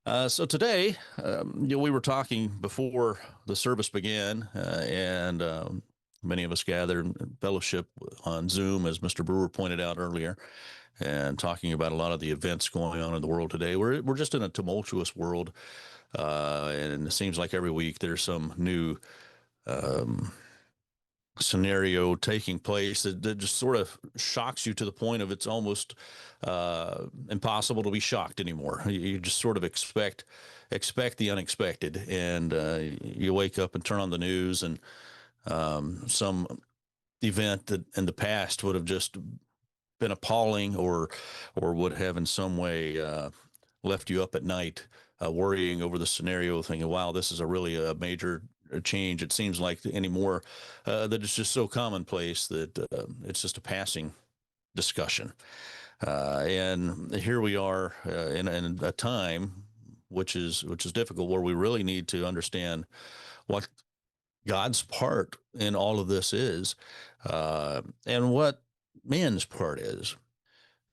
So today, we were talking before the service began, and many of us gathered in fellowship on Zoom, as Mr. Brewer pointed out earlier, and talking about a lot of the events going on in the world today. We're just in a tumultuous world, and it seems like every week there's some new um, scenario taking place that just sort of shocks you to the point of it's almost impossible to be shocked anymore. You just sort of expect the unexpected, and you wake up and turn on the news, and some event that in the past would have just been appalling, or would have in some way left you up at night worrying over the scenario, thinking, "Wow, this is a really a major change." It seems like anymore that it's just so commonplace that it's just a passing discussion. And here we are in a time which is difficult, where we really need to understand what God's part in all of this is, and what man's part is.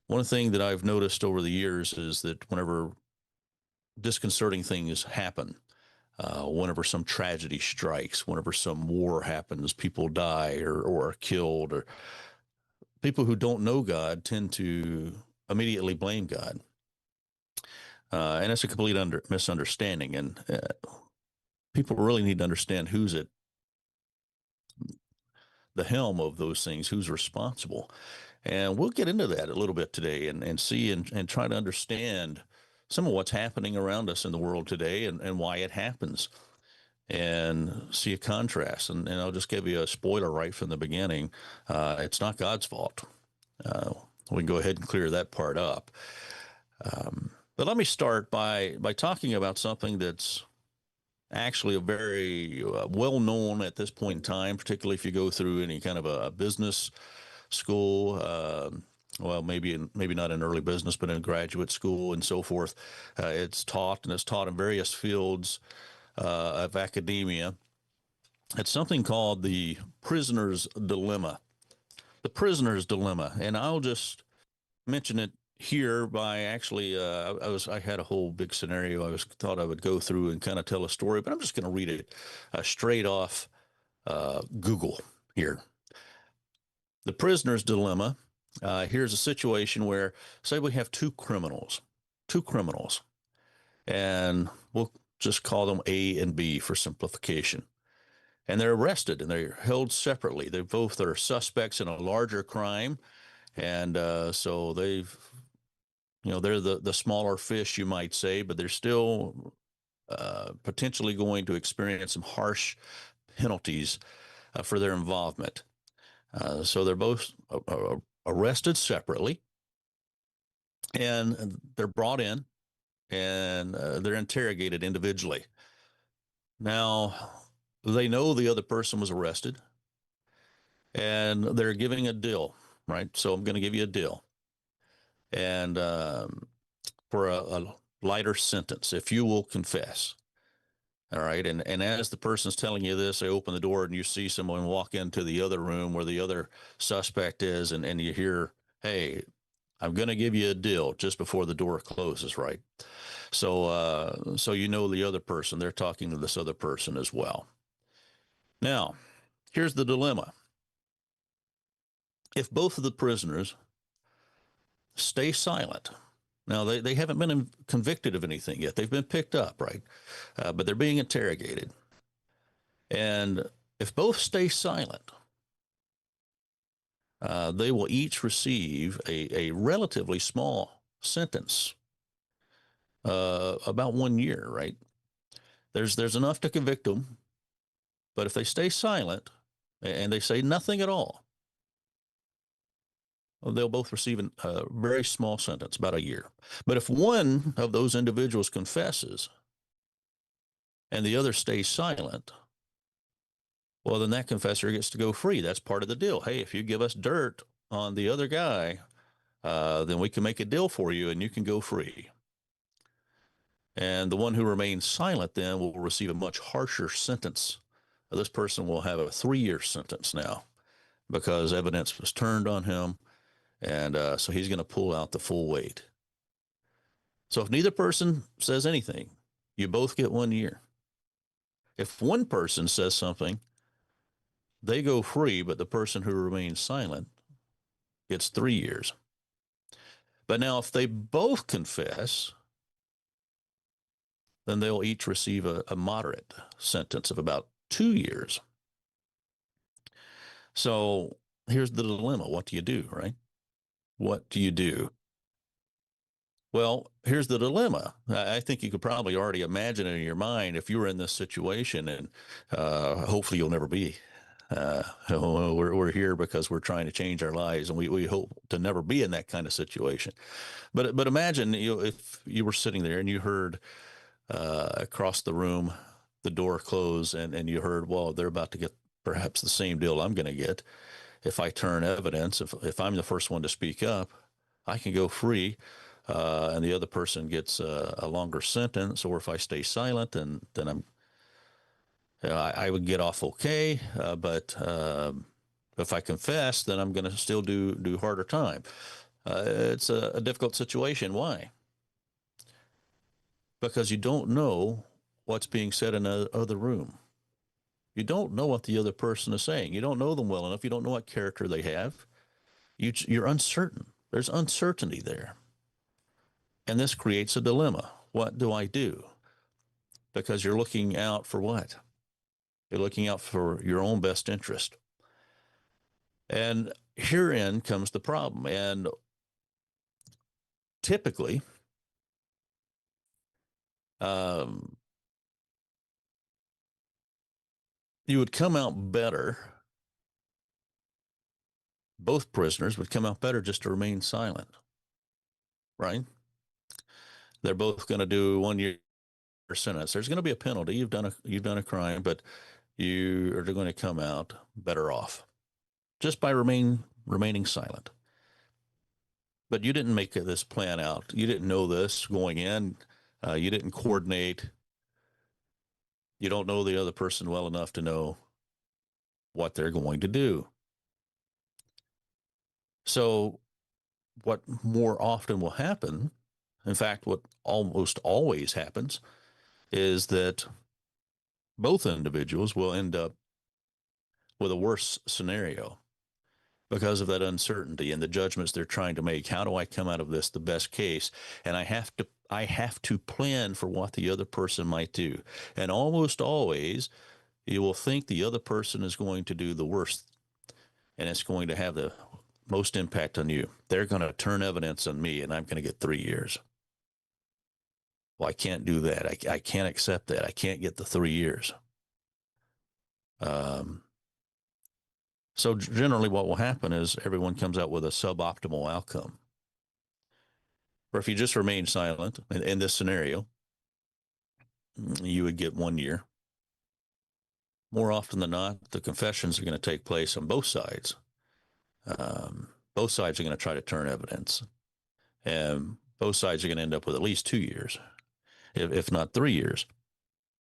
One thing that I've noticed over the years is that whenever disconcerting things happen, whenever some tragedy strikes, whenever some war happens, people die or are killed, or people who don't know God tend to immediately blame God. And it's a complete misunderstanding. And people really need to understand who's at the helm of those things, who's responsible. And we'll get into that a little bit today, and see and try to understand some of what's happening around us in the world today, and why it happens, and see a contrast. And I'll just give you a spoiler right from the beginning. It's not God's fault. Uh, we can go ahead and clear that part up. But let me start by talking about something that's actually a very well known at this point in time, particularly if you go through any kind of a business school. Well, maybe not in early business, but in graduate school and so forth. It's taught, and it's taught in various fields of academia. It's something called the prisoner's dilemma. The prisoner's dilemma, and I'll just mention it here by actually I had a whole big scenario I was thought I would go through and kind of tell a story, but I'm just going to read it straight off Google here. The prisoner's dilemma. Here's a situation where, say, we have two criminals, and we'll just call them A and B for simplification. And they're arrested and they're held separately. They both are suspects in a larger crime, and so they're the smaller fish, you might say, but they're still potentially going to experience some harsh penalties for their involvement. So they're both arrested separately, and they're brought in, and they're interrogated individually. Now, they know the other person was arrested, and they're giving a deal, right? So I'm going to give you a deal, and for a lighter sentence, if you will confess. All right. And as the person's telling you this, they open the door and you see someone walk into the other room where the other suspect is, and you hear, "Hey, I'm going to give you a deal," just before the door closes, right? So you know the other person, they're talking to this other person as well. Now, here's the dilemma. If both of the prisoners stay silent, now they haven't been convicted of anything yet. They've been picked up, right? But they're being interrogated. And if both stay silent, they will each receive a relatively small sentence, about 1 year, right? There's enough to convict them, but if they stay silent and they say nothing at all, well, they'll both receive a very small sentence, about a year. But if one of those individuals confesses and the other stays silent, well, then that confessor gets to go free. That's part of the deal. Hey, if you give us dirt on the other guy, then we can make a deal for you and you can go free. And the one who remains silent then will receive a much harsher sentence. This person will have a 3-year sentence now, because evidence was turned on him. And so he's going to pull out the full weight. So if neither person says anything, you both get 1 year. If one person says something, they go free, but the person who remains silent gets 3 years. But now, if they both confess, then they'll each receive a moderate sentence of about 2 years. So here's the dilemma. What do you do, right? What do you do? Well, here's the dilemma. I think you could probably already imagine it in your mind if you were in this situation, and hopefully you'll never be. We're here because we're trying to change our lives, and we hope to never be in that kind of situation. But imagine if you were sitting there and you heard across the room the door close, and you heard, well, they're about to get perhaps the same deal I'm going to get if I turn evidence. If I'm the first one to speak up, I can go free, and the other person gets a longer sentence. Or if I stay silent, then I'm I would get off okay. But if I confess, then I'm going to still do harder time. It's a difficult situation. Why? Because you don't know what's being said in the other room. You don't know what the other person is saying. You don't know them well enough. You don't know what character they have. You're uncertain. There's uncertainty there. And this creates a dilemma. What do I do? Because you're looking out for what? You're looking out for your own best interest. And herein comes the problem. And typically, um, you would come out better. Both prisoners would come out better just to remain silent, right? They're both going to do 1 year sentence. There's going to be a penalty. You've done a crime, but you are going to come out better off just by remaining silent. But you didn't make this plan out. You didn't know this going in. You didn't coordinate. You don't know the other person well enough to know what they're going to do. So, what more often will happen, in fact, what almost always happens, is that both individuals will end up with a worse scenario because of that uncertainty and the judgments they're trying to make. How do I come out of this the best case? And I have to plan for what the other person might do. And almost always you will think the other person is going to do the worst, and it's going to have the most impact on you. They're going to turn evidence on me, and I'm going to get 3 years. Well, I can't do that. I can't accept that. I can't get the 3 years. Um, so generally what will happen is everyone comes out with a suboptimal outcome. Or if you just remain silent in this scenario, you would get 1 year. More often than not, the confessions are going to take place on both sides. Both sides are going to try to turn evidence, and both sides are going to end up with at least 2 years, if not 3 years.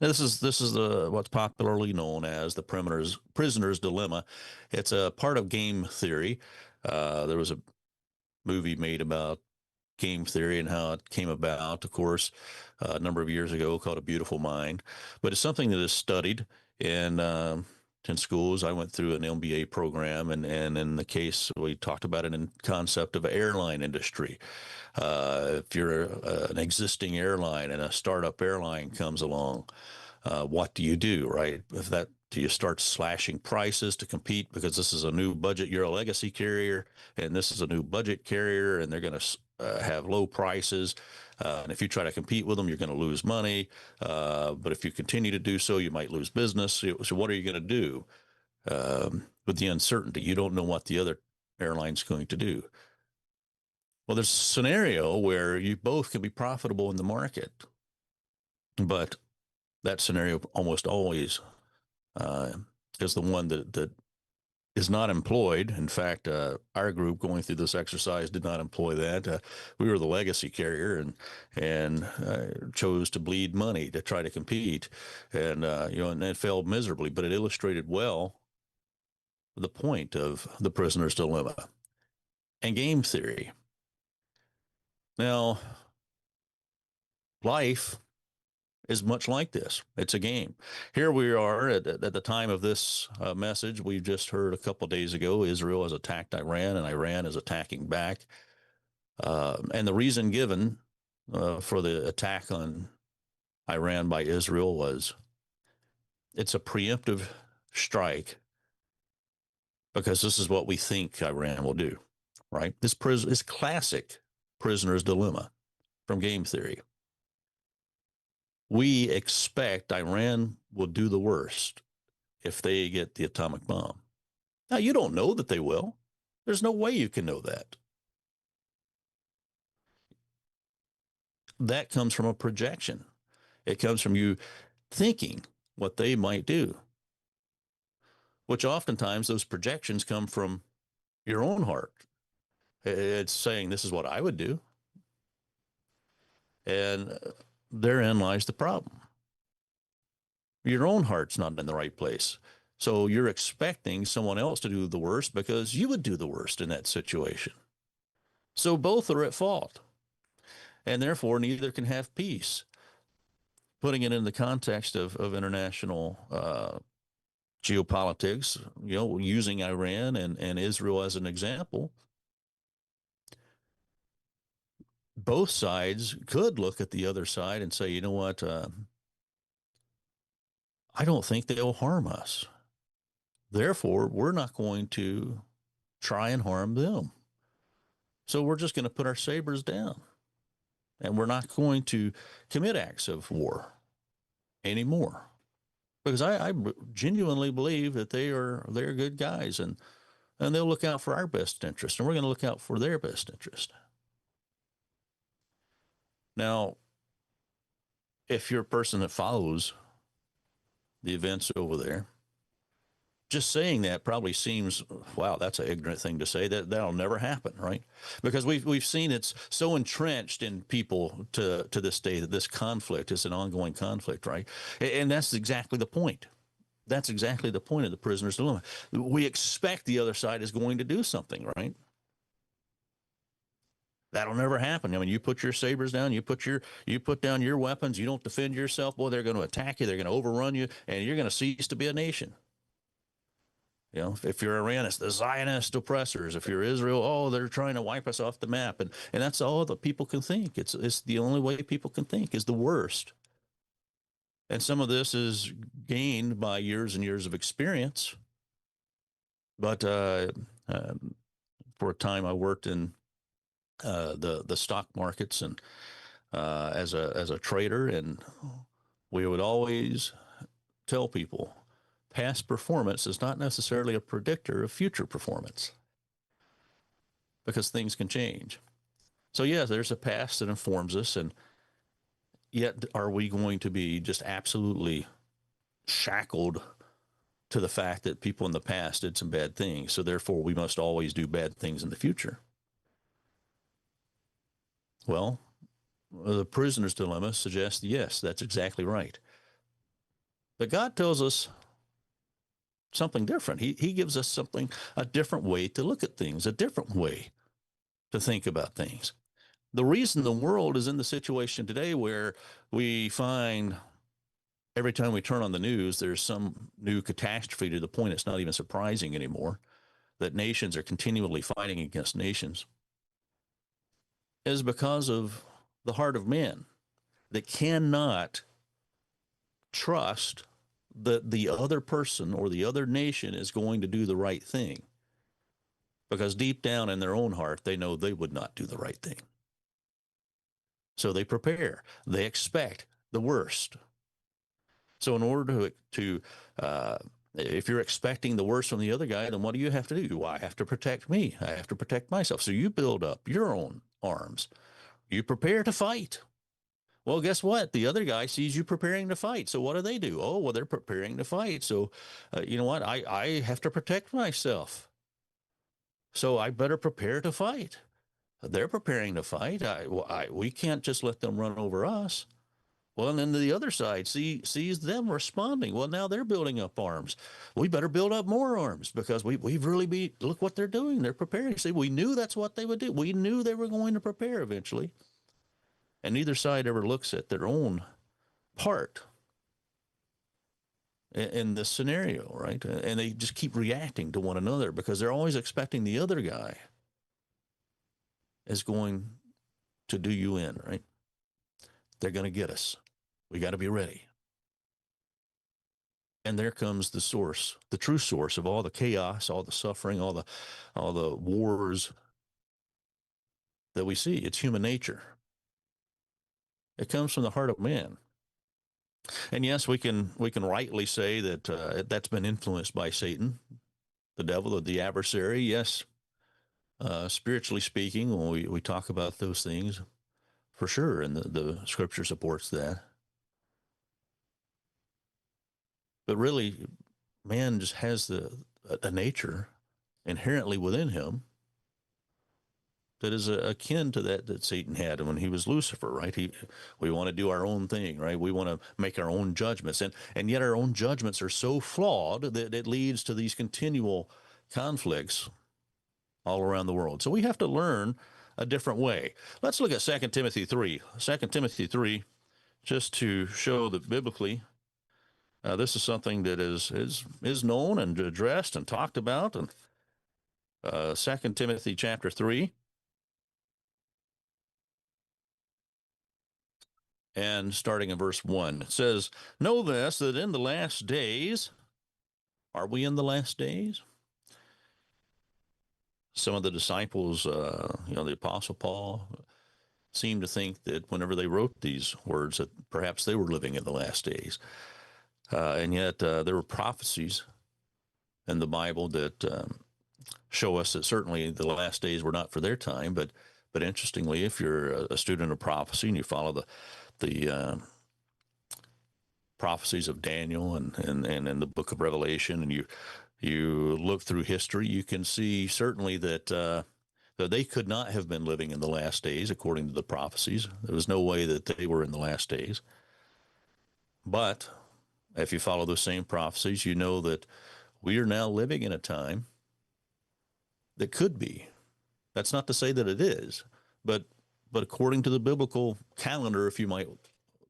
This is the what's popularly known as the prisoner's dilemma. It's a part of game theory. There was a movie made about game theory and how it came about, of course, a number of years ago, called A Beautiful Mind. But it's something that is studied in schools. I went through an MBA program, and in the case we talked about it in concept of airline industry. If you're an existing airline and a startup airline comes along, what do you do, right? If that Do you start slashing prices to compete because this is a new budget? You're a legacy carrier, and this is a new budget carrier, and they're going to have low prices. And if you try to compete with them, you're going to lose money. But if you continue to do so, you might lose business. So what are you going to do with the uncertainty? You don't know what the other airline's going to do. Well, there's a scenario where you both can be profitable in the market, but that scenario almost always uh, is the one that is not employed. In fact, our group going through this exercise did not employ that. We were the legacy carrier, and chose to bleed money to try to compete, and it failed miserably. But it illustrated well the point of the prisoner's dilemma and game theory. Now, Life is much like this. It's a game. Here we are at the time of this message. We just heard a couple of days ago Israel has attacked Iran and Iran is attacking back. And the reason given for the attack on Iran by Israel was it's a preemptive strike because this is what we think Iran will do, right? This classic prisoner's dilemma from game theory. We expect Iran will do the worst if they get the atomic bomb. Now, you don't know that they will. There's no way you can know that. That comes from a projection. It comes from you thinking what they might do, which oftentimes those projections come from your own heart. It's saying, this is what I would do. And therein lies the problem. Your own heart's not in the right place. So you're expecting someone else to do the worst because you would do the worst in that situation. So both are at fault. And therefore, neither can have peace. Putting it in the context of international geopolitics, using Iran and Israel as an example, both sides could look at the other side and say, you know what, I don't think they'll harm us. Therefore, we're not going to try and harm them. So we're just going to put our sabers down. And we're not going to commit acts of war anymore. Because I genuinely believe that they're good guys and they'll look out for our best interest, and we're going to look out for their best interest. Now, if you're a person that follows the events over there, just saying that probably seems, wow, that's an ignorant thing to say. That'll never happen, right? Because we've seen it's so entrenched in people to this day that this conflict is an ongoing conflict, right? And that's exactly the point. That's exactly the point of the prisoner's dilemma. We expect the other side is going to do something, right? That'll never happen. I mean, you put your sabers down, you put down your weapons, you don't defend yourself, boy, they're going to attack you, they're going to overrun you, and you're going to cease to be a nation. If you're Iran, it's the Zionist oppressors. If you're Israel, oh, they're trying to wipe us off the map. And that's all that people can think. It's the only way people can think is the worst. And some of this is gained by years and years of experience. But for a time, I worked in the stock markets and as a trader, and we would always tell people past performance is not necessarily a predictor of future performance because things can change. So yeah, there's a past that informs us, and yet are we going to be just absolutely shackled to the fact that people in the past did some bad things, so therefore we must always do bad things in the future? Well, the prisoner's dilemma suggests yes, that's exactly right. But God tells us something different. He gives us a different way to look at things, a different way to think about things. The reason the world is in the situation today where we find every time we turn on the news, there's some new catastrophe to the point it's not even surprising anymore that nations are continually fighting against nations, is because of the heart of man that cannot trust that the other person or the other nation is going to do the right thing. Because deep down in their own heart, they know they would not do the right thing. So they prepare. They expect the worst. So in order to if you're expecting the worst from the other guy, then what do you have to do? Well, I have to protect me. I have to protect myself. So you build up your own arms. You prepare to fight. Well, guess what? The other guy sees you preparing to fight. So what do? Oh, well, they're preparing to fight. So you know what? I have to protect myself. So I better prepare to fight. They're preparing to fight. We can't just let them run over us. Well, and then the other side sees them responding. Well, now they're building up arms. We better build up more arms because we've really look what they're doing. They're preparing. See, we knew that's what they would do. We knew they were going to prepare eventually. And neither side ever looks at their own part in this scenario, right? And they just keep reacting to one another because they're always expecting the other guy is going to do you in, right? They're going to get us. We got to be ready. And there comes the source, the true source of all the chaos, all the suffering, all the wars that we see. It's human nature. It comes from the heart of man. And yes, we can rightly say that that's been influenced by Satan, the devil, the adversary. Yes, spiritually speaking, when we talk about those things, for sure, and the scripture supports that. But really, man just has a nature inherently within him that is akin to that Satan had when he was Lucifer, right? We want to do our own thing, right? We want to make our own judgments, and yet our own judgments are so flawed that it leads to these continual conflicts all around the world. So we have to learn a different way. Let's look at 2 Timothy 3. 2 Timothy 3, just to show that biblically, this is something that is known and addressed and talked about. And 2 Timothy chapter 3, and starting in verse 1, it says, "Know this, that in the last days," are we in the last days? Some of the disciples, the Apostle Paul, seemed to think that whenever they wrote these words, that perhaps they were living in the last days. And yet there were prophecies in the Bible that show us that certainly the last days were not for their time. But interestingly, if you're a student of prophecy and you follow the prophecies of Daniel and in the book of Revelation, and you look through history, you can see certainly that they could not have been living in the last days according to the prophecies. There was no way that they were in the last days. But if you follow those same prophecies, you know that we are now living in a time that could be. That's not to say that it is, but according to the biblical calendar, if you might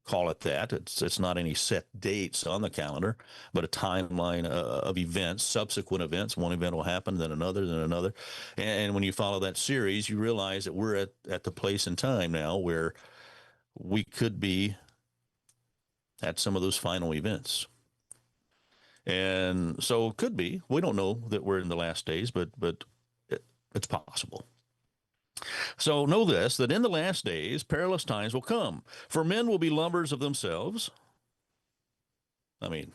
call it that, it's not any set dates on the calendar, but a timeline of events, subsequent events. One event will happen, then another. And when you follow that series, you realize that we're at the place in time now where we could be at some of those final events. And so it could be. We don't know that we're in the last days, but it's possible. So know this, that in the last days perilous times will come. For men will be lovers of themselves. I mean,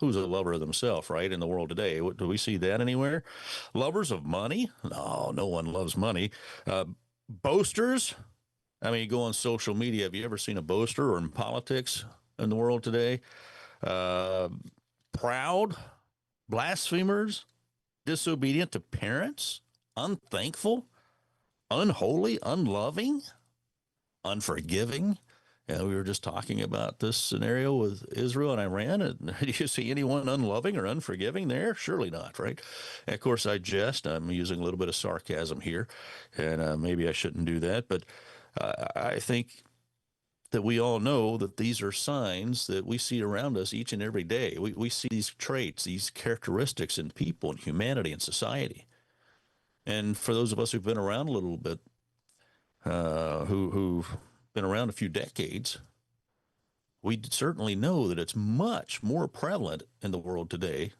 who's a lover of themselves, right, in the world today? Do we see that anywhere? Lovers of money? No one loves money. Boasters? I mean, you go on social media. Have you ever seen a boaster, or in politics in the world today? Proud? Blasphemers? Disobedient to parents? Unthankful? Unholy? Unloving? Unforgiving? And we were just talking about this scenario with Israel and Iran. And do you see anyone unloving or unforgiving there? Surely not, right? And of course, I jest. I'm using a little bit of sarcasm here, and maybe I shouldn't do that. But I think that we all know that these are signs that we see around us each and every day. We see these traits, these characteristics in people and humanity and society. And for those of us who've been around a little bit, who've been around a few decades, we certainly know that it's much more prevalent in the world today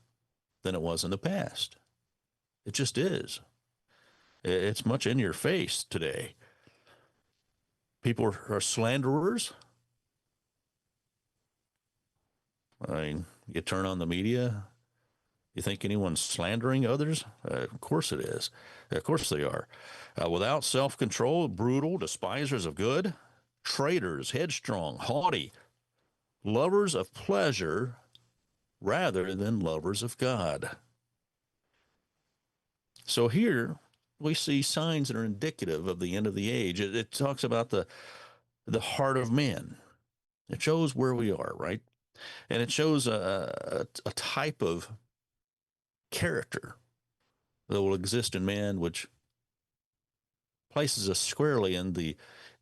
than it was in the past. It just is. It's much in your face today. People are slanderers. I mean, you turn on the media, you think anyone's slandering others? Of course it is. Of course they are. Without self-control, brutal, despisers of good, traitors, headstrong, haughty, lovers of pleasure rather than lovers of God. So here we see signs that are indicative of the end of the age. It talks about the heart of man. It shows where we are, right? And it shows a type of character that will exist in man, which places us squarely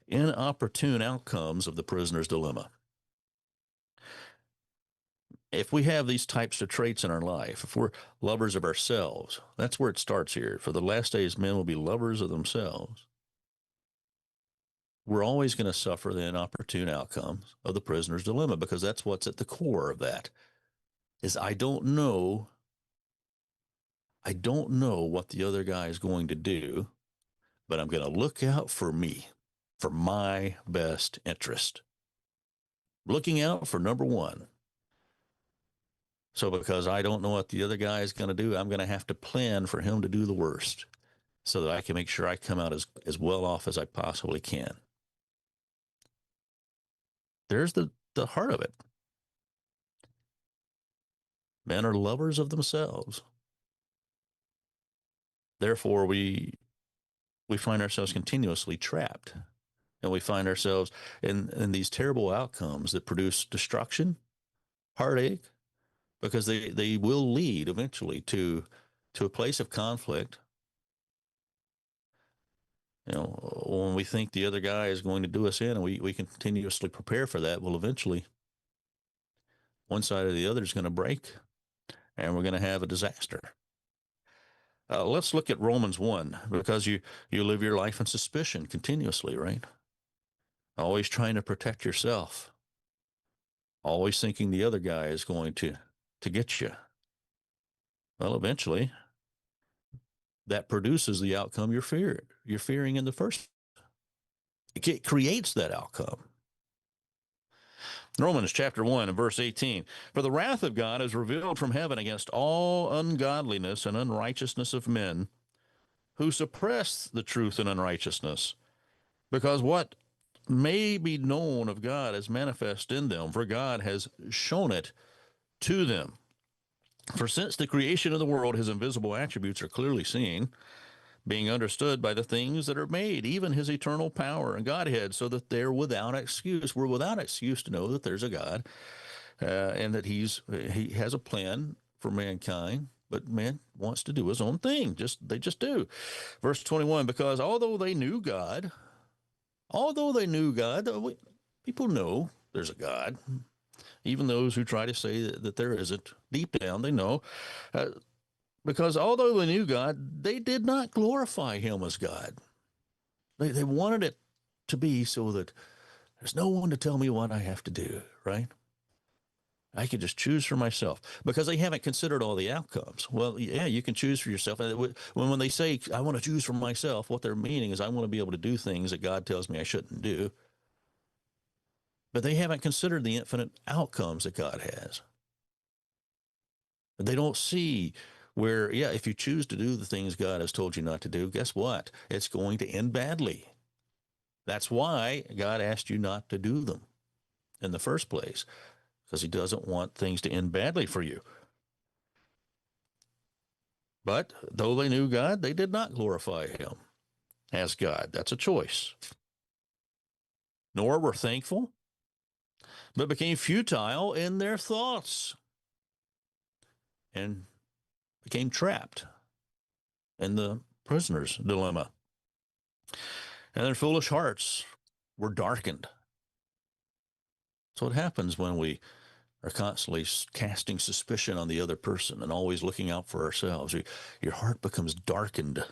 inopportune outcomes of the prisoner's dilemma. If we have these types of traits in our life, if we're lovers of ourselves, that's where it starts here. For the last days, men will be lovers of themselves. We're always going to suffer the inopportune outcomes of the prisoner's dilemma, because that's what's at the core of that is I don't know what the other guy is going to do, but I'm going to look out for me, for my best interest. Looking out for number one. So because I don't know what the other guy is going to do, I'm going to have to plan for him to do the worst so that I can make sure I come out as well off as I possibly can. There's the heart of it. Men are lovers of themselves. Therefore, we find ourselves continuously trapped, and we find ourselves in these terrible outcomes that produce destruction, heartache, because they will lead eventually to a place of conflict. You know, when we think the other guy is going to do us in, and we continuously prepare for that, well, eventually one side or the other is going to break, and we're going to have a disaster. Let's look at Romans 1, because you live your life in suspicion continuously, right? Always trying to protect yourself, always thinking the other guy is going to get you. Well, eventually, that produces the outcome you're fearing in the first. It creates that outcome. Romans chapter 1 and verse 18. For the wrath of God is revealed from heaven against all ungodliness and unrighteousness of men who suppress the truth in unrighteousness, because what may be known of God is manifest in them, for God has shown it to them. For since the creation of the world, his invisible attributes are clearly seen, being understood by the things that are made, even his eternal power and Godhead, so that they're without excuse. We're without excuse to know that there's a God, and that he has a plan for mankind, but man wants to do his own thing. They just do. Verse 21, because although they knew God, people know there's a God. Even those who try to say that there isn't, deep down they know. Because although they knew God, they did not glorify him as God. They wanted it to be so that there's no one to tell me what I have to do, right? I can just choose for myself, because they haven't considered all the outcomes. Well, yeah, you can choose for yourself. When they say, I want to choose for myself, what they're meaning is I want to be able to do things that God tells me I shouldn't do. But they haven't considered the infinite outcomes that God has. They don't see where, yeah, if you choose to do the things God has told you not to do, guess what? It's going to end badly. That's why God asked you not to do them in the first place, because he doesn't want things to end badly for you. But though they knew God, they did not glorify him as God. That's a choice. Nor were thankful, but became futile in their thoughts and became trapped in the prisoner's dilemma. And their foolish hearts were darkened. So what happens when we are constantly casting suspicion on the other person and always looking out for ourselves? Your heart becomes darkened.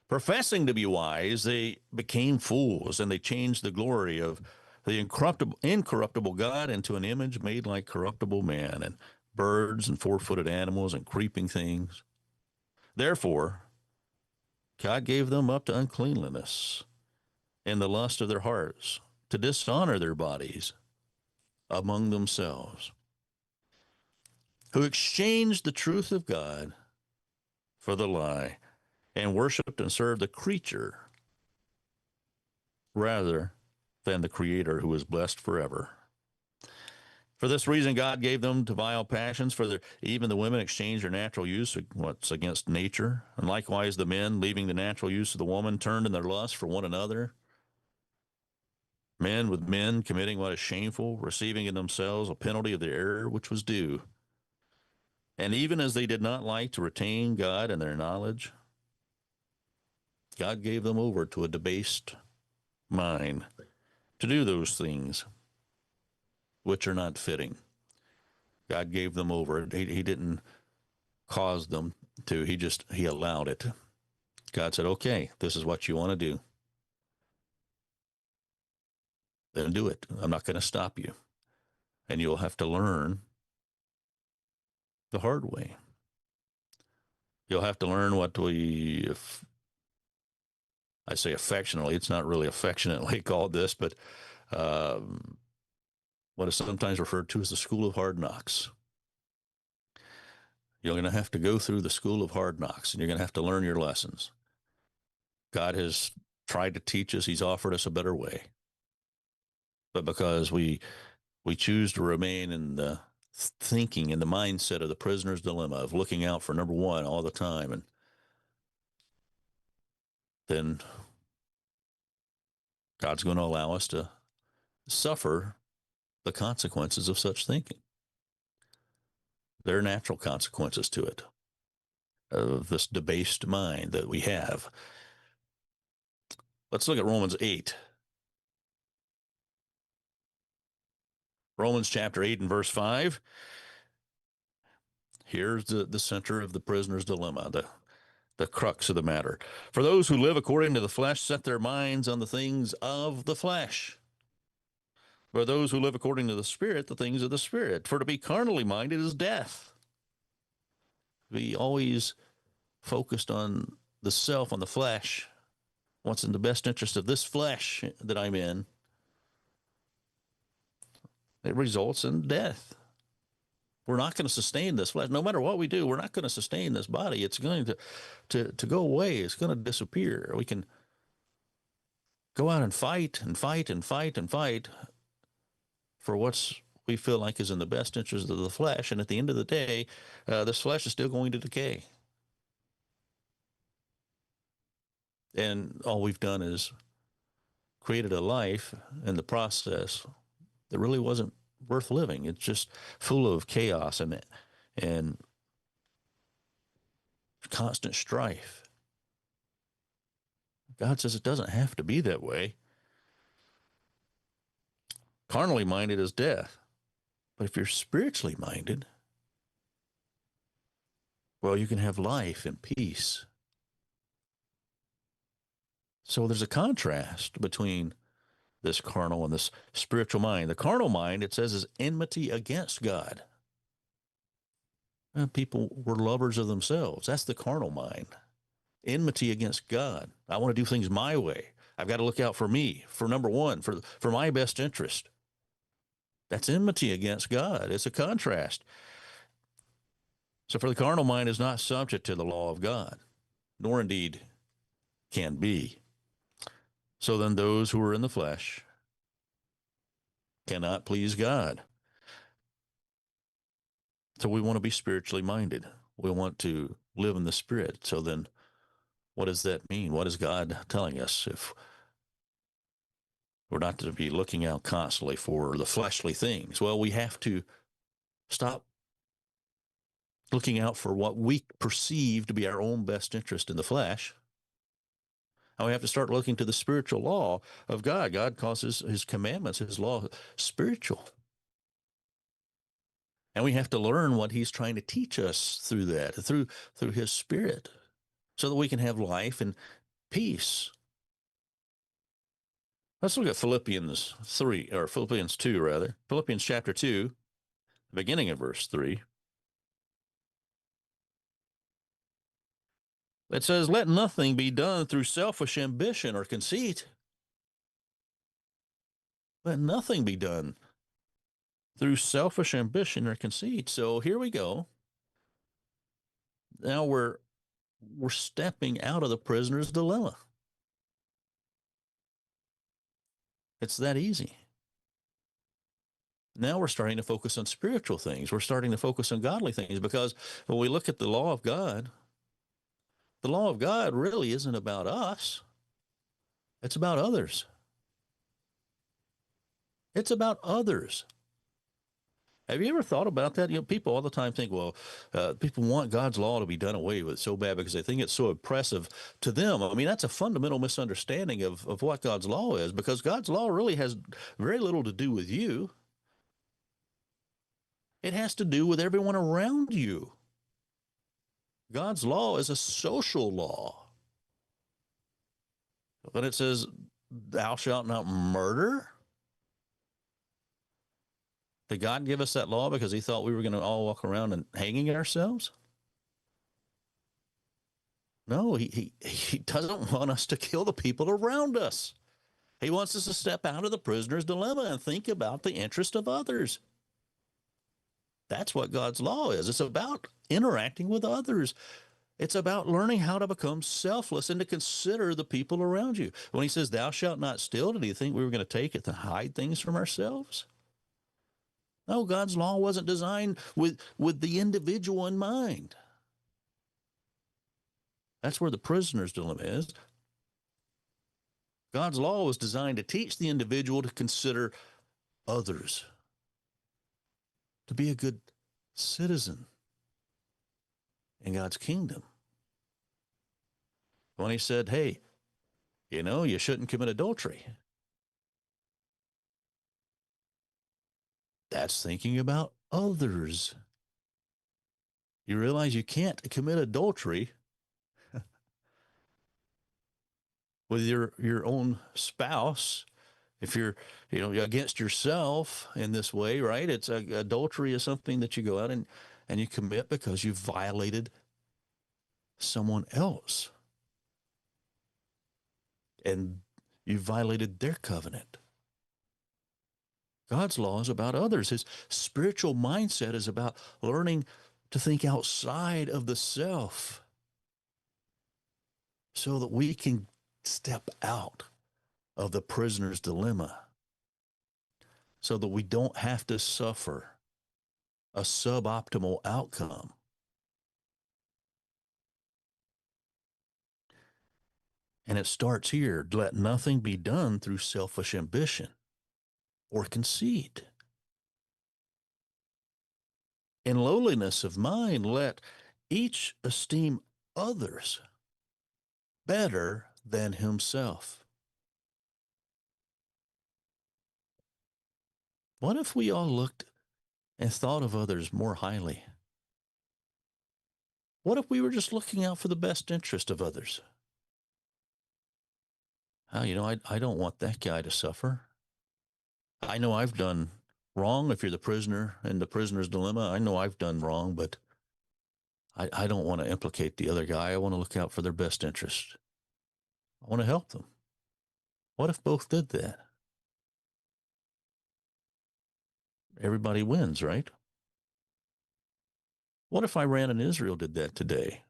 Professing to be wise, they became fools, and they changed the glory of the incorruptible God into an image made like corruptible man, and birds and four-footed animals and creeping things. Therefore, God gave them up to uncleanliness in the lust of their hearts, to dishonor their bodies among themselves, who exchanged the truth of God for the lie, and worshiped and served the creature rather than the Creator, who is blessed forever. For this reason, God gave them to vile passions, for even the women exchanged their natural use of what's against nature. And likewise, the men, leaving the natural use of the woman, turned in their lust for one another. Men with men, committing what is shameful, receiving in themselves a penalty of the error which was due. And even as they did not like to retain God in their knowledge, God gave them over to a debased mind to do those things which are not fitting. God gave them over. He didn't cause them to. He allowed it. God said, okay, this is what you want to do. Then do it. I'm not going to stop you. And you'll have to learn the hard way. You'll have to learn what if I say affectionately, it's not really affectionately called this, but what is sometimes referred to as the school of hard knocks. You're going to have to go through the school of hard knocks, and you're going to have to learn your lessons. God has tried to teach us. He's offered us a better way. But because we choose to remain in the thinking, in the mindset of the prisoner's dilemma of looking out for number one all the time, and then God's going to allow us to suffer the consequences of such thinking. There are natural consequences to it, of this debased mind that we have. Let's look at Romans 8. Romans chapter 8 and verse 5. Here's the center of the prisoner's dilemma, the crux of the matter. For those who live according to the flesh set their minds on the things of the flesh. For those who live according to the Spirit, the things of the Spirit. For to be carnally minded is death. Be always focused on the self, on the flesh, what's in the best interest of this flesh that I'm in. It results in death. We're not going to sustain this flesh. No matter what we do, we're not going to sustain this body. It's going to go away. It's going to disappear. We can go out and fight and fight and fight and fight for what's we feel like is in the best interest of the flesh. And at the end of the day, this flesh is still going to decay. And all we've done is created a life in the process that really wasn't worth living. It's just full of chaos and constant strife. God says it doesn't have to be that way. Carnally minded is death. But if you're spiritually minded, well, you can have life and peace. So there's a contrast between this carnal and this spiritual mind. The carnal mind, it says, is enmity against God. People were lovers of themselves. That's the carnal mind. Enmity against God. I want to do things my way. I've got to look out for me, for number one, for my best interest. That's enmity against God. It's a contrast. So for the carnal mind is not subject to the law of God, nor indeed can be. So then those who are in the flesh cannot please God. So we want to be spiritually minded. We want to live in the Spirit. So then what does that mean? What is God telling us? If we're not to be looking out constantly for the fleshly things, well, we have to stop looking out for what we perceive to be our own best interest in the flesh. And we have to start looking to the spiritual law of God. God calls his commandments, his law, spiritual. And we have to learn what he's trying to teach us through that, through his Spirit, so that we can have life and peace. Let's look at Philippians 3, or Philippians 2, rather. Philippians chapter 2, beginning of verse 3. It says, let nothing be done through selfish ambition or conceit. Let nothing be done through selfish ambition or conceit. So here we go. Now we're stepping out of the prisoner's dilemma. It's that easy. Now we're starting to focus on spiritual things. We're starting to focus on godly things, because when we look at the law of God really isn't about us. It's about others. It's about others. Have you ever thought about that? People all the time think, well, people want God's law to be done away with so bad because they think it's so oppressive to them. I mean, that's a fundamental misunderstanding of what God's law is, because God's law really has very little to do with you. It has to do with everyone around you. God's law is a social law. When it says, thou shalt not murder, did God give us that law because he thought we were going to all walk around and hanging ourselves? No, he doesn't want us to kill the people around us. He wants us to step out of the prisoner's dilemma and think about the interest of others. That's what God's law is. It's about interacting with others. It's about learning how to become selfless and to consider the people around you. When he says, thou shalt not steal, did he think we were going to take it to hide things from ourselves? No, God's law wasn't designed with the individual in mind. That's where the prisoner's dilemma is. God's law was designed to teach the individual to consider others, to be a good citizen in God's kingdom. When he said, hey, you shouldn't commit adultery, that's thinking about others. You realize you can't commit adultery with your own spouse if you're against yourself in this way, right? It's adultery is something that you go out and you commit because you've violated someone else and you violated their covenant. God's law is about others. His spiritual mindset is about learning to think outside of the self so that we can step out of the prisoner's dilemma, so that we don't have to suffer a suboptimal outcome. And it starts here. Let nothing be done through selfish ambition or conceit. In lowliness of mind, let each esteem others better than himself. What if we all looked and thought of others more highly? What if we were just looking out for the best interest of others? I don't want that guy to suffer. I know I've done wrong. If you're the prisoner in the prisoner's dilemma, I know I've done wrong, but I don't want to implicate the other guy. I want to look out for their best interest. I want to help them. What if both did that? Everybody wins, right? What if Iran and Israel did that today?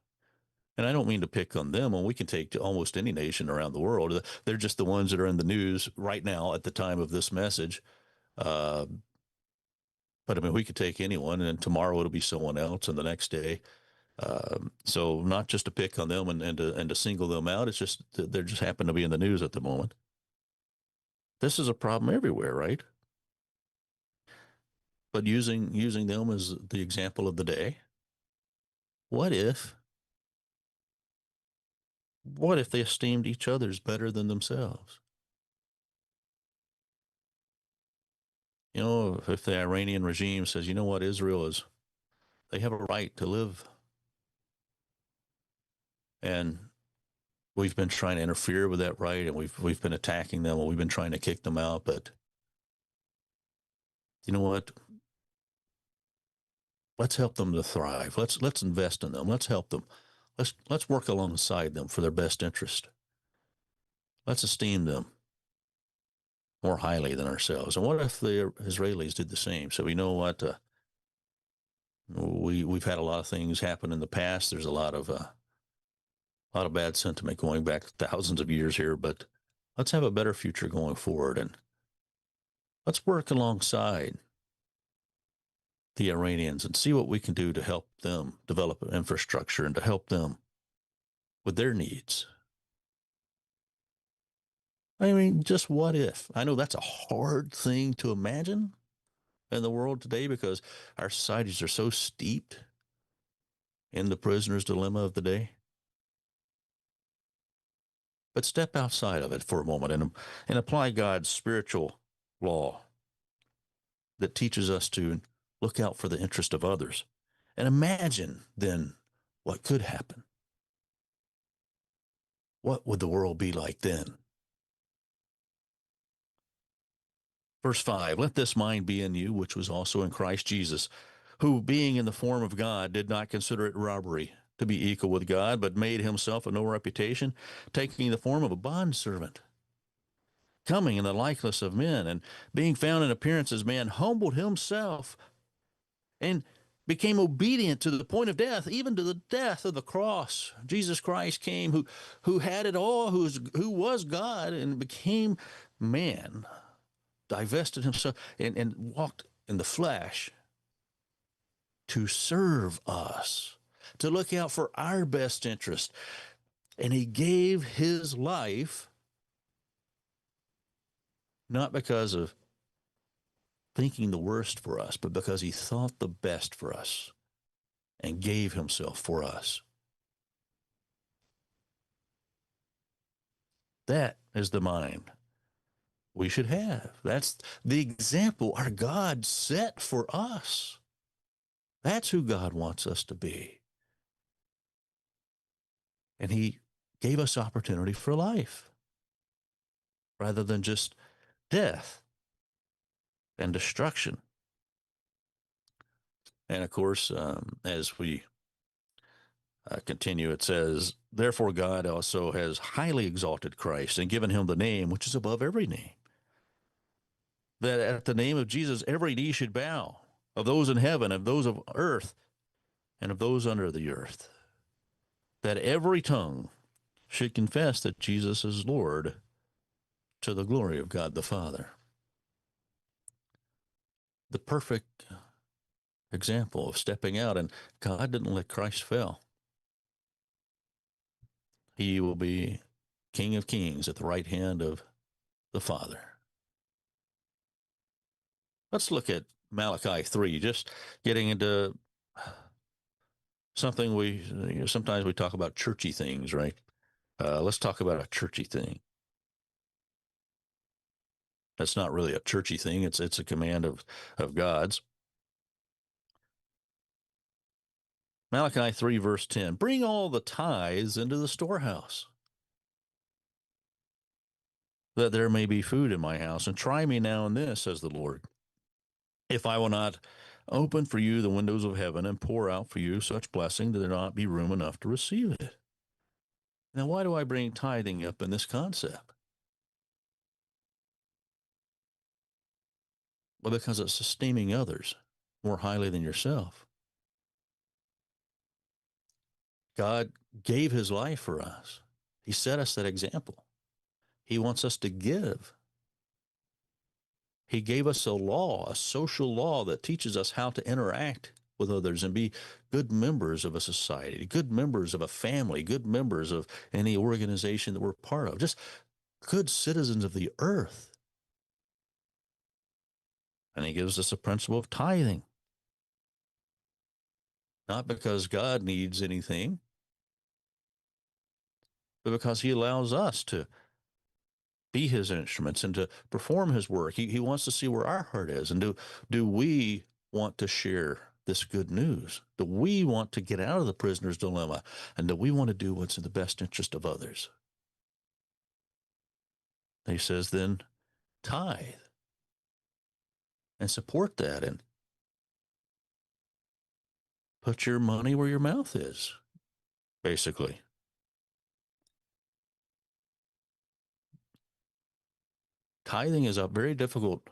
And I don't mean to pick on them. Well, we can take to almost any nation around the world. They're just the ones that are in the news right now at the time of this message. Uh, but I mean, we could take anyone, and tomorrow it'll be someone else, and the next day. So not just to pick on them and to single them out. It's just they're just happen to be in the news at the moment. This is a problem everywhere, right? But using them as the example of the day. What if what if they esteemed each other's better than themselves? If the Iranian regime says, you know what, Israel is, they have a right to live. And we've been trying to interfere with that right, and we've been attacking them, and we've been trying to kick them out. But you know what? Let's help them to thrive. Let's invest in them. Let's help them. Let's work alongside them for their best interest. Let's esteem them more highly than ourselves. And what if the Israelis did the same? So we know what we've had a lot of things happen in the past. There's a lot of bad sentiment going back thousands of years here, but let's have a better future going forward, and let's work alongside the Iranians and see what we can do to help them develop an infrastructure and to help them with their needs. I mean, just what if? I know that's a hard thing to imagine, in the world today because our societies are so steeped in the prisoner's dilemma of the day. But step outside of it for a moment and apply God's spiritual law that teaches us to look out for the interest of others. And imagine then what could happen. What would the world be like then? Verse 5, let this mind be in you, which was also in Christ Jesus, who being in the form of God did not consider it robbery to be equal with God, but made himself of no reputation, taking the form of a bondservant, coming in the likeness of men, and being found in appearance as man, humbled himself and became obedient to the point of death, even to the death of the cross. Jesus Christ came, who had it all, who was God, and became man, divested himself, and walked in the flesh to serve us, to look out for our best interest. And he gave his life not because of thinking the worst for us, but because he thought the best for us and gave himself for us. That is the mind we should have. That's the example our God set for us. That's who God wants us to be. And he gave us opportunity for life rather than just death and destruction. And of course, as we continue, it says, therefore God also has highly exalted Christ and given him the name which is above every name, that at the name of Jesus every knee should bow, of those in heaven, of those of earth, and of those under the earth, that every tongue should confess that Jesus is Lord, to the glory of God the Father. The perfect example of stepping out, and God didn't let Christ fail. He will be King of Kings at the right hand of the Father. Let's look at Malachi 3, just getting into something sometimes we talk about churchy things, right? Let's talk about a churchy thing. That's not really a churchy thing. It's a command of God's. Malachi 3, verse 10, bring all the tithes into the storehouse, that there may be food in my house, and try me now in this, says the Lord, if I will not open for you the windows of heaven and pour out for you such blessing that there not be room enough to receive it. Now, why do I bring tithing up in this concept? Well, because it's esteeming others more highly than yourself. God gave his life for us. He set us that example. He wants us to give. He gave us a law, a social law that teaches us how to interact with others and be good members of a society, good members of a family, good members of any organization that we're part of, just good citizens of the earth. And he gives us a principle of tithing, not because God needs anything, but because he allows us to be his instruments and to perform his work. He wants to see where our heart is. And do we want to share this good news? Do we want to get out of the prisoner's dilemma? And do we want to do what's in the best interest of others? And he says, then tithe and support that and put your money where your mouth is, basically. Tithing is a very difficult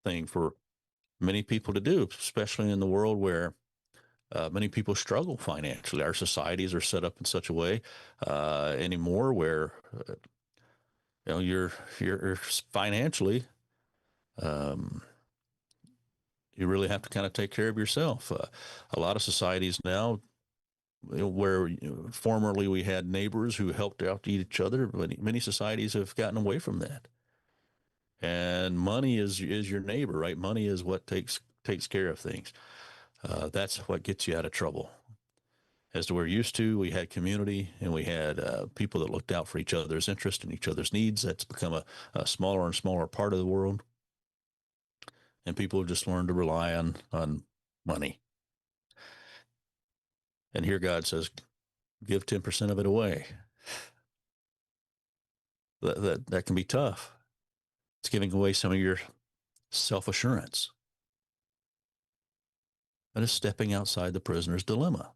thing for many people to do, especially in the world where many people struggle financially. Our societies are set up in such a way anymore where you're financially um, you really have to kind of take care of yourself. A lot of societies now, where formerly we had neighbors who helped out each other, but many societies have gotten away from that. And money is your neighbor, right? Money is what takes care of things. That's what gets you out of trouble. As to we're used to, we had community and we had people that looked out for each other's interest and each other's needs. That's become a smaller and smaller part of the world, and people have just learned to rely on money. And here God says, give 10% of it away. That can be tough. It's giving away some of your self assurance. And it's stepping outside the prisoner's dilemma.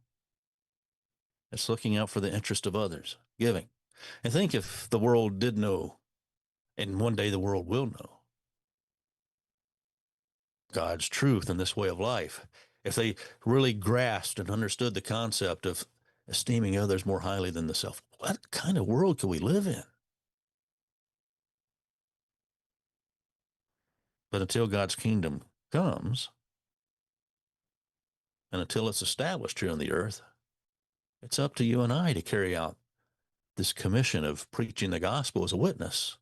It's looking out for the interest of others, giving. And think if the world did know, and one day the world will know God's truth in this way of life, if they really grasped and understood the concept of esteeming others more highly than the self, what kind of world could we live in? But until God's kingdom comes, and until it's established here on the earth, it's up to you and I to carry out this commission of preaching the gospel as a witness.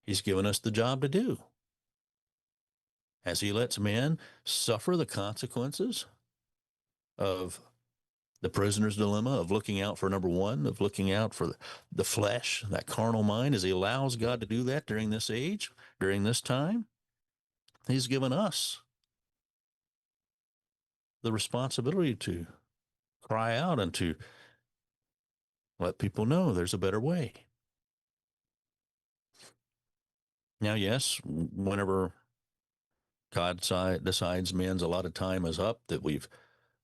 He's given us the job to do. As he lets men suffer the consequences of the prisoner's dilemma, of looking out for number one, of looking out for the flesh, that carnal mind, as he allows God to do that during this age, during this time, he's given us the responsibility to cry out and to let people know there's a better way. Now, yes, whenever God decides men's allotted time is up, that we've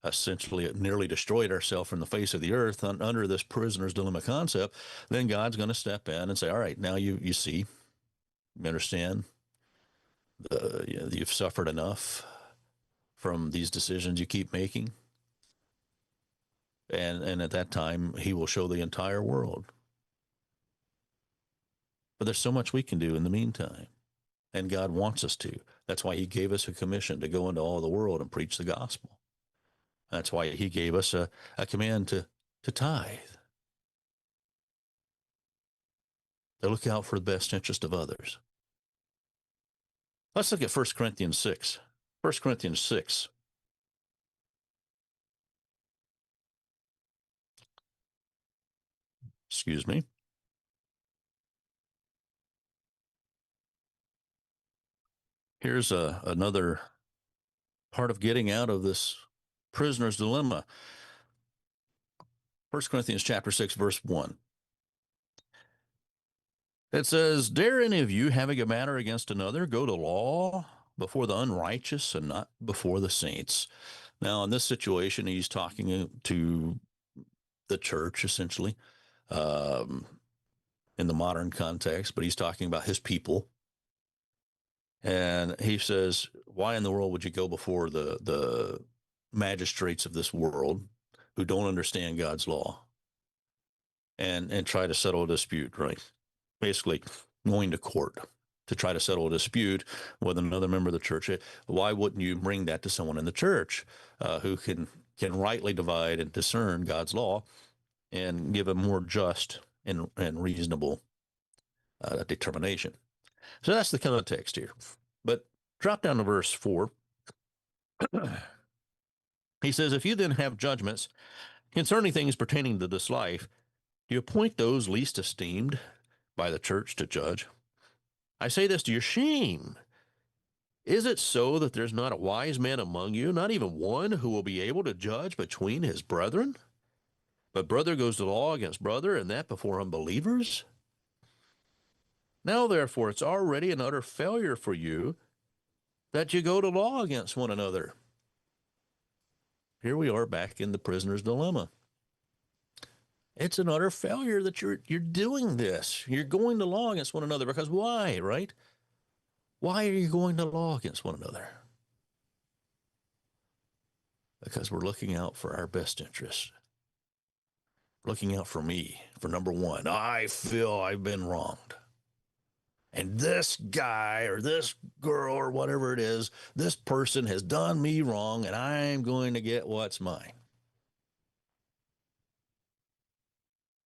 essentially nearly destroyed ourselves from the face of the earth under this prisoner's dilemma concept, then God's going to step in and say, all right, now you see, you understand, you've suffered enough from these decisions you keep making. And at that time, he will show the entire world. But there's so much we can do in the meantime. And God wants us to. That's why he gave us a commission to go into all the world and preach the gospel. That's why he gave us a command to tithe, to look out for the best interest of others. Let's look at 1 Corinthians 6. 1 Corinthians 6. Excuse me. Here's another part of getting out of this prisoner's dilemma. 1 Corinthians chapter 6, verse 1. It says, dare any of you, having a matter against another, go to law before the unrighteous and not before the saints? Now, in this situation, he's talking to the church, essentially, um, in the modern context, but he's talking about his people. And he says, why in the world would you go before the magistrates of this world who don't understand God's law and try to settle a dispute, right? Basically, going to court to try to settle a dispute with another member of the church. Why wouldn't you bring that to someone in the church who can rightly divide and discern God's law and give a more just and reasonable determination? So that's the context here. But drop down to verse 4. He says, if you then have judgments concerning things pertaining to this life, do you appoint those least esteemed by the church to judge? I say this to your shame. Is it so that there's not a wise man among you, not even one who will be able to judge between his brethren? But brother goes to law against brother, and that before unbelievers? Now, therefore, it's already an utter failure for you that you go to law against one another. Here we are back in the prisoner's dilemma. It's an utter failure that you're doing this. You're going to law against one another because why, right? Why are you going to law against one another? Because we're looking out for our best interest. Looking out for me, for number one. I feel I've been wronged. And this guy or this girl or whatever it is, this person has done me wrong and I'm going to get what's mine.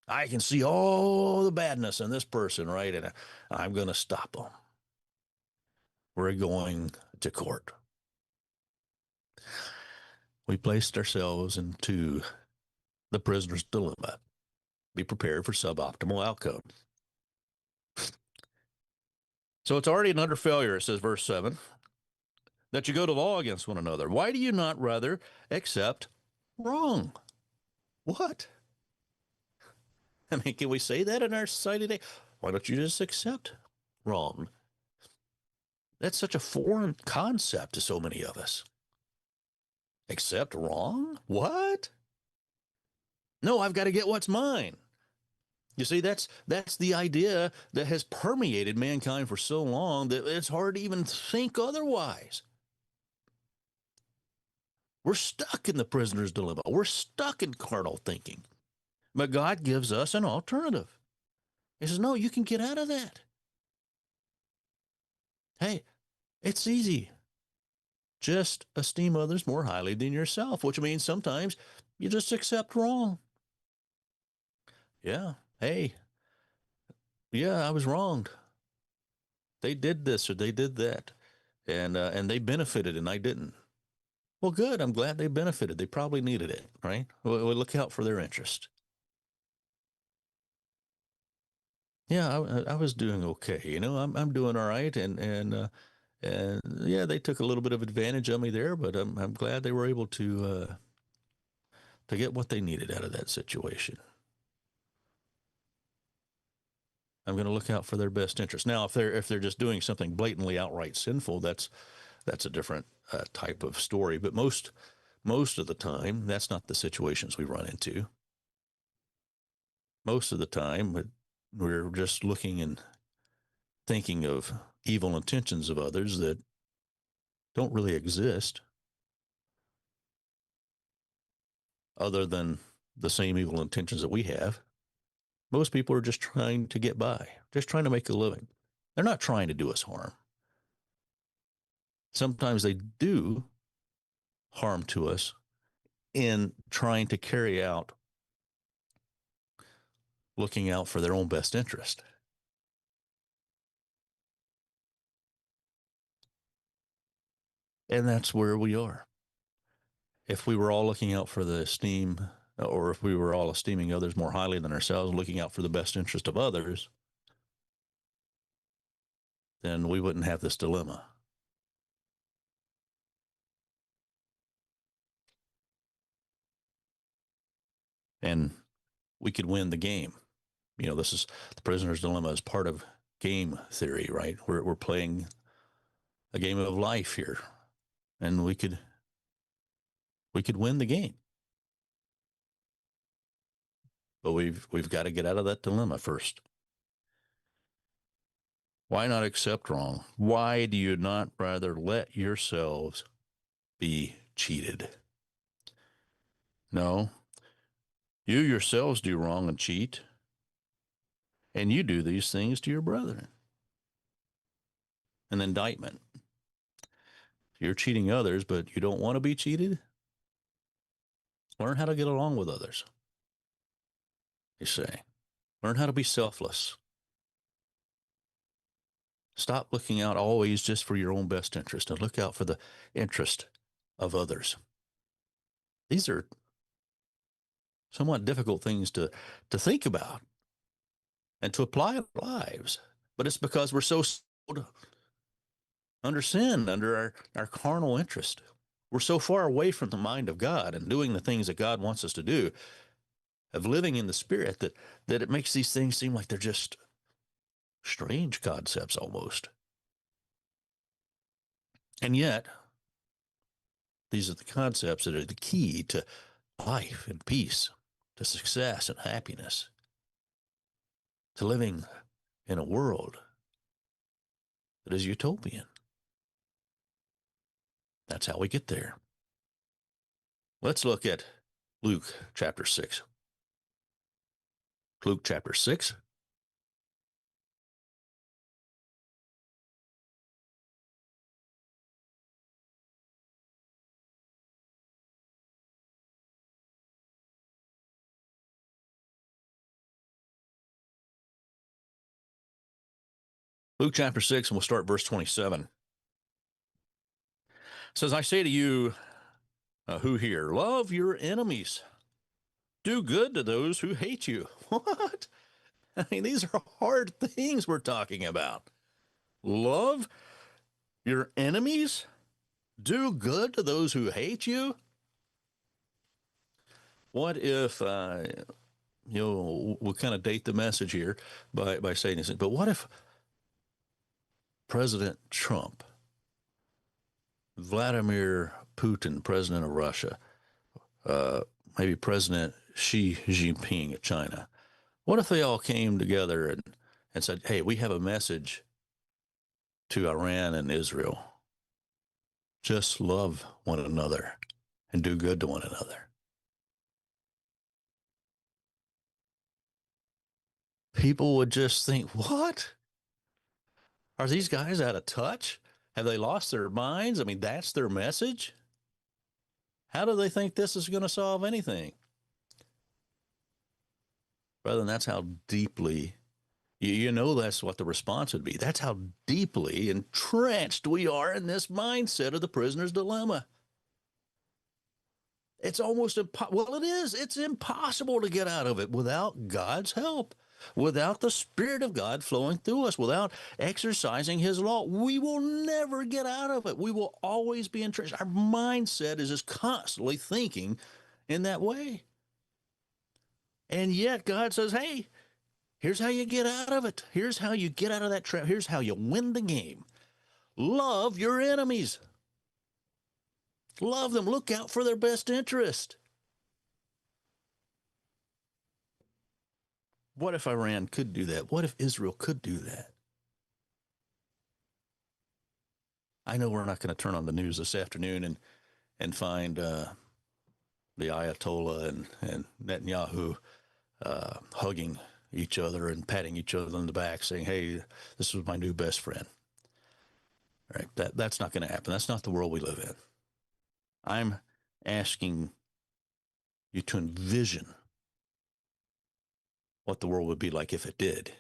I can see all the badness in this person, right? And I'm going to stop them. We're going to court. We placed ourselves into the prisoner's dilemma. Be prepared for suboptimal outcome. So it's already an utter failure, it says verse 7, that you go to law against one another. Why do you not rather accept wrong? What? I mean, can we say that in our society today? Why don't you just accept wrong? That's such a foreign concept to so many of us. Accept wrong? What? No, I've got to get what's mine. You see, that's the idea that has permeated mankind for so long that it's hard to even think otherwise. We're stuck in the prisoner's dilemma. We're stuck in carnal thinking. But God gives us an alternative. He says, no, you can get out of that. Hey, it's easy. Just esteem others more highly than yourself, which means sometimes you just accept wrong. Yeah. Hey, yeah, I was wronged. They did this or they did that, and they benefited and I didn't. Well, good. I'm glad they benefited. They probably needed it, right? We'll look out for their interest. Yeah, I was doing okay. I'm doing all right, and yeah, they took a little bit of advantage of me there, but I'm glad they were able to get what they needed out of that situation. I'm going to look out for their best interest. Now, if they're just doing something blatantly outright sinful, that's a different type of story. But most of the time, that's not the situations we run into. Most of the time, we're just looking and thinking of evil intentions of others that don't really exist, other than the same evil intentions that we have. Most people are just trying to get by, just trying to make a living. They're not trying to do us harm. Sometimes they do harm to us in trying to carry out looking out for their own best interest. And that's where we are. If we were all looking out for the esteem, or if we were all esteeming others more highly than ourselves, looking out for the best interest of others, then we wouldn't have this dilemma. And we could win the game. This is the prisoner's dilemma is part of game theory, right? We're playing a game of life here, and we could win the game. But we've got to get out of that dilemma first. Why not accept wrong? Why do you not rather let yourselves be cheated? No, you yourselves do wrong and cheat, and you do these things to your brethren. An indictment. You're cheating others, but you don't want to be cheated? Learn how to get along with others, you say. Learn how to be selfless. Stop looking out always just for your own best interest and look out for the interest of others. These are somewhat difficult things to think about and to apply in our lives. But it's because we're so under sin, under our carnal interest. We're so far away from the mind of God and doing the things that God wants us to do, of living in the Spirit, that it makes these things seem like they're just strange concepts almost. And yet, these are the concepts that are the key to life and peace, to success and happiness, to living in a world that is utopian. That's how we get there. Let's look at Luke chapter 6. Luke chapter 6. Luke chapter 6, and we'll start verse 27. says, I say to you who hear, love your enemies, do good to those who hate you. What? I mean, these are hard things we're talking about. Love your enemies, do good to those who hate you. What if, we'll kind of date the message here by saying this, but what if President Trump, Vladimir Putin, president of Russia, uh, maybe President Xi Jinping of China, what if they all came together and said, hey, we have a message to Iran and Israel. Just love one another and do good to one another. People would just think, what? Are these guys out of touch? Have they lost their minds? I mean, that's their message? How do they think this is going to solve anything? Rather than that's how deeply, you know, that's what the response would be. That's how deeply entrenched we are in this mindset of the prisoner's dilemma. It's almost impossible. Well, it is. It's impossible to get out of it without God's help, without the Spirit of God flowing through us, without exercising His law. We will never get out of it. We will always be entrenched. Our mindset is just constantly thinking in that way. And yet God says, hey, here's how you get out of it. Here's how you get out of that trap. Here's how you win the game. Love your enemies. Love them. Look out for their best interest. What if Iran could do that? What if Israel could do that? I know we're not going to turn on the news this afternoon and find the Ayatollah and Netanyahu hugging each other and patting each other on the back, saying, "Hey, this is my new best friend." Right? That's not going to happen. That's not the world we live in. I'm asking you to envision what the world would be like if it did.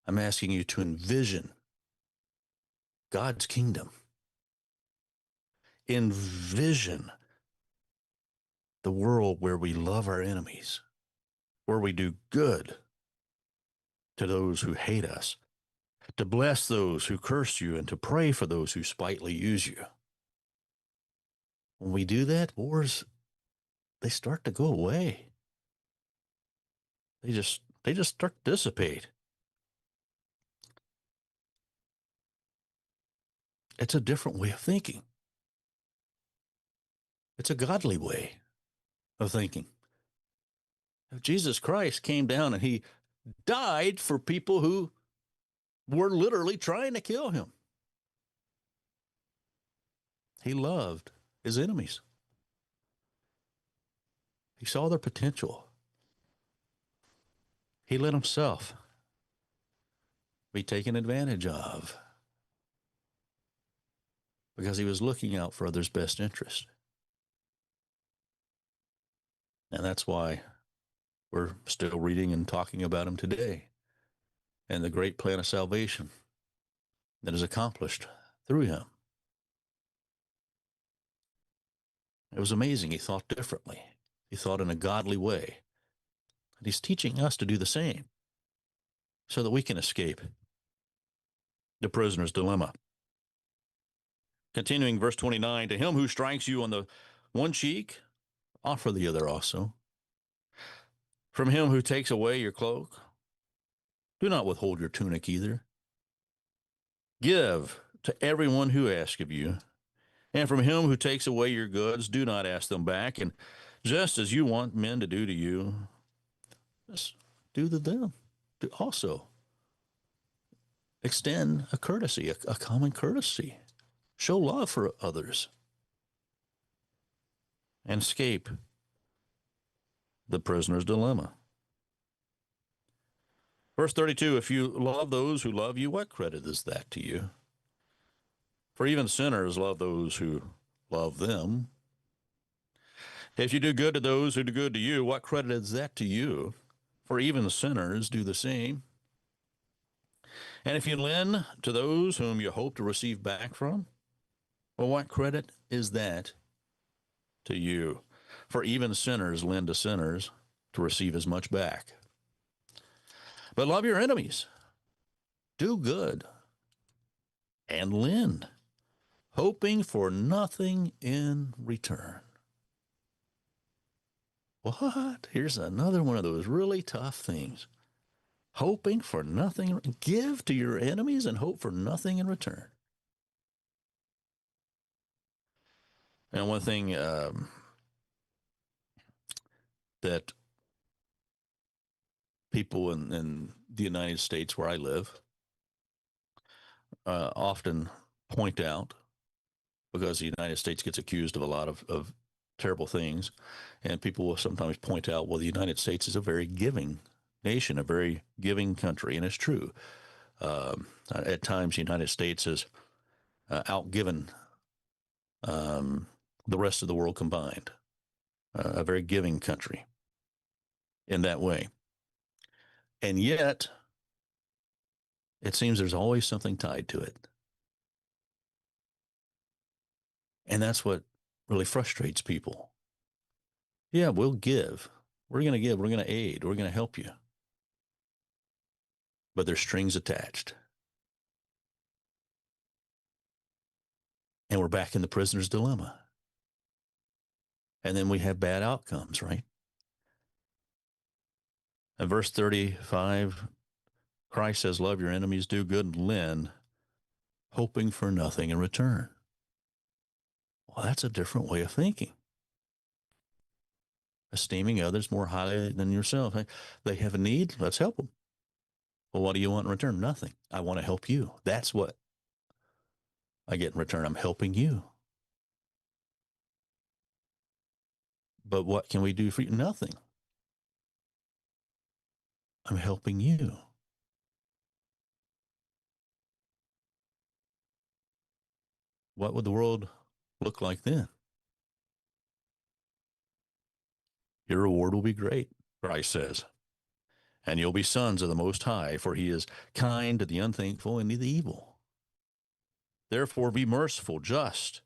I'm asking you to envision God's kingdom. Envision the world where we love our enemies, where we do good to those who hate us, to bless those who curse you, and to pray for those who spitefully use you. When we do that, wars, they start to go away. They just start to dissipate. It's a different way of thinking. It's a godly way of thinking. Jesus Christ came down and He died for people who were literally trying to kill Him. He loved His enemies. He saw their potential. He let Himself be taken advantage of because He was looking out for others' best interest. And that's why we're still reading and talking about Him today and the great plan of salvation that is accomplished through Him. It was amazing. He thought differently. He thought in a godly way. And He's teaching us to do the same so that we can escape the prisoner's dilemma. Continuing verse 29, to him who strikes you on the one cheek, offer the other also. From him who takes away your cloak, do not withhold your tunic either. Give to everyone who asks of you, and from him who takes away your goods, do not ask them back. And just as you want men to do to you, just do to them also. Extend a courtesy, a common courtesy. Show love for others and escape the prisoner's dilemma. Verse 32, if you love those who love you, what credit is that to you? For even sinners love those who love them. If you do good to those who do good to you, what credit is that to you? For even sinners do the same. And if you lend to those whom you hope to receive back from, Well, what credit is that to you? For even sinners lend to sinners to receive as much back. But love your enemies, do good, and lend, hoping for nothing in return. What? Here's another one of those really tough things. Hoping for nothing. Give to your enemies and hope for nothing in return. And one thing that people in the United States where I live often point out, because the United States gets accused of a lot of terrible things, and people will sometimes point out, well, the United States is a very giving nation, a very giving country, and it's true. At times, the United States has outgiven the rest of the world combined, a very giving country in that way. And yet, it seems there's always something tied to it. And that's what really frustrates people. Yeah, we'll give. We're going to give. We're going to aid. We're going to help you. But there's strings attached. And we're back in the prisoner's dilemma. And then we have bad outcomes, right? In verse 35, Christ says, love your enemies, do good, and lend, hoping for nothing in return. Well, that's a different way of thinking. Esteeming others more highly than yourself. Hey, they have a need, let's help them. Well, what do you want in return? Nothing. I want to help you. That's what I get in return. I'm helping you. But what can we do for you? Nothing. I'm helping you. What would the world look like then? Your reward will be great, Christ says. And you'll be sons of the Most High, for he is kind to the unthankful and to the evil. Therefore, be merciful, just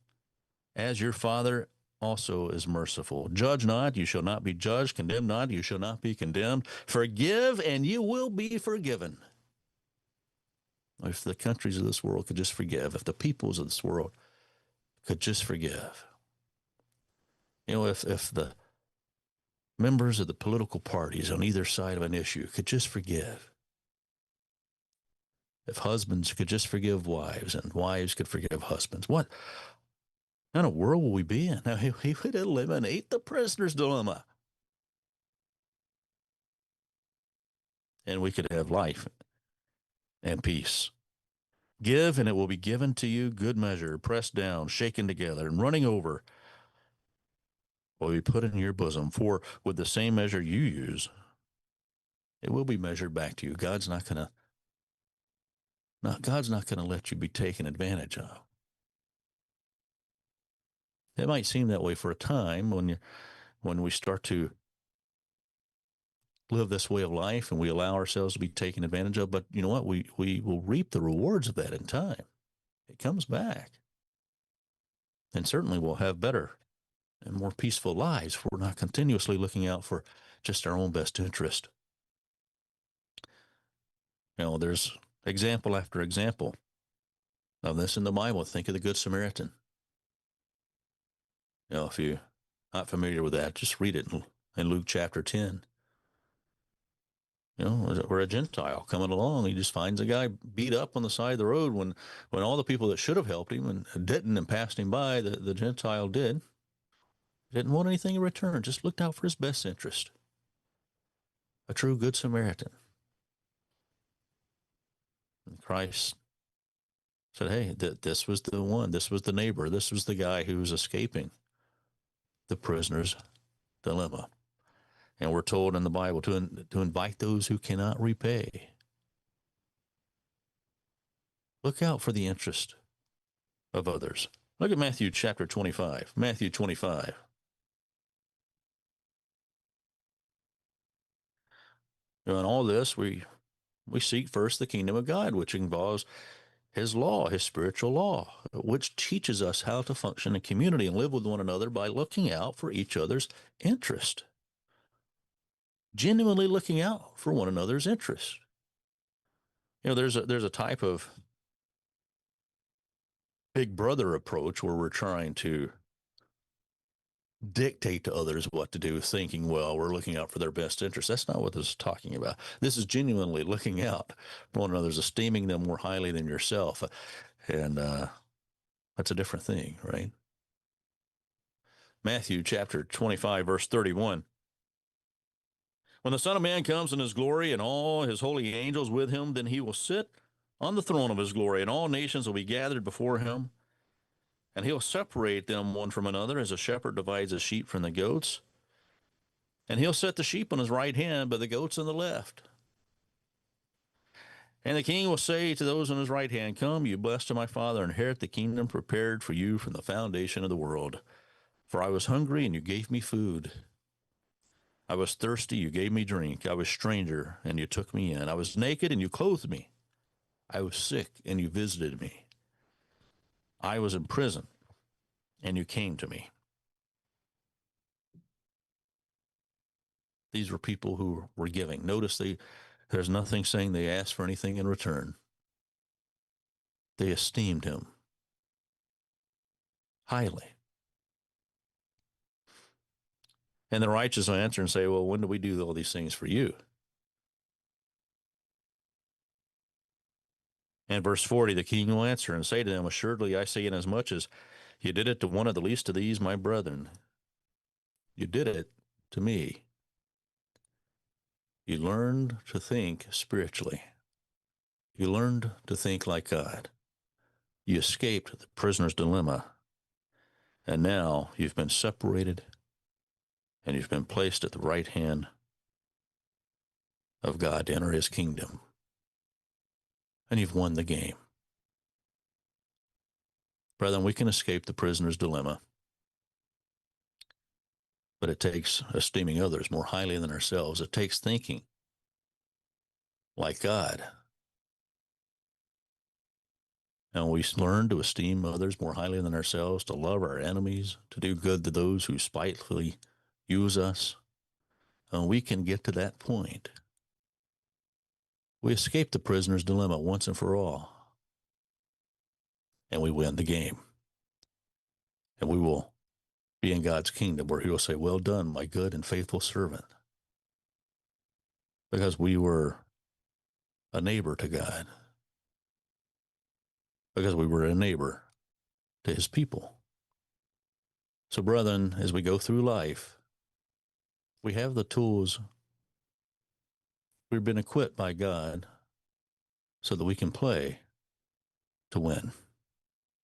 as your Father also is merciful. Judge not, you shall not be judged. Condemn not, you shall not be condemned. Forgive, and you will be forgiven. If the countries of this world could just forgive, if the peoples of this world could just forgive, if the members of the political parties on either side of an issue could just forgive, if husbands could just forgive wives and wives could forgive husbands, what kind of world will we be in? Now, he would eliminate the prisoner's dilemma, and we could have life and peace. Give, and it will be given to you, good measure, pressed down, shaken together, and running over will be put in your bosom. For with the same measure you use, it will be measured back to you. God's not going to let you be taken advantage of. It might seem that way for a time when we start to live this way of life and we allow ourselves to be taken advantage of. But you know what? We will reap the rewards of that in time. It comes back. And certainly we'll have better and more peaceful lives if we're not continuously looking out for just our own best interest. There's example after example of this in the Bible. Think of the Good Samaritan. If you're not familiar with that, just read it in Luke chapter 10. Or a Gentile coming along, he just finds a guy beat up on the side of the road when all the people that should have helped him and didn't and passed him by, the Gentile didn't want anything in return, just looked out for his best interest. A true Good Samaritan. And Christ said, hey, this was the one, this was the neighbor, this was the guy who was escaping the prisoner's dilemma. And we're told in the Bible to invite those who cannot repay. Look out for the interest of others. Look at Matthew chapter 25. Matthew 25. In all this, we seek first the kingdom of God, which involves his law, his spiritual law, which teaches us how to function in community and live with one another by looking out for each other's interest, genuinely looking out for one another's interest. There's a type of big brother approach where we're trying to dictate to others what to do, thinking, well, we're looking out for their best interest. That's not what this is talking about. This is genuinely looking out for one another's, esteeming them more highly than yourself. And that's a different thing, right? Matthew chapter 25, verse 31. When the Son of Man comes in his glory and all his holy angels with him, then he will sit on the throne of his glory, and all nations will be gathered before him. And he'll separate them one from another as a shepherd divides his sheep from the goats. And he'll set the sheep on his right hand, but the goats on the left. And the king will say to those on his right hand, come, you blessed of my Father, inherit the kingdom prepared for you from the foundation of the world. For I was hungry, and you gave me food. I was thirsty, you gave me drink. I was stranger, and you took me in. I was naked, and you clothed me. I was sick, and you visited me. I was in prison, and you came to me. These were people who were giving. Notice there's nothing saying they asked for anything in return. They esteemed him highly. And the righteous will answer and say, well, when do we do all these things for you? And verse 40, the king will answer and say to them, assuredly I say, inasmuch as you did it to one of the least of these, my brethren, you did it to me. You learned to think spiritually. You learned to think like God. You escaped the prisoner's dilemma. And now you've been separated and you've been placed at the right hand of God to enter his kingdom. And you've won the game. Brethren, we can escape the prisoner's dilemma, but it takes esteeming others more highly than ourselves. It takes thinking like God. And we learn to esteem others more highly than ourselves, to love our enemies, to do good to those who spitefully use us. And we can get to that point. We escape the prisoner's dilemma once and for all. And we win the game. And we will be in God's kingdom where he will say, well done, my good and faithful servant. Because we were a neighbor to God. Because we were a neighbor to his people. So, brethren, as we go through life, we have the tools. We've been equipped by God so that we can play to win.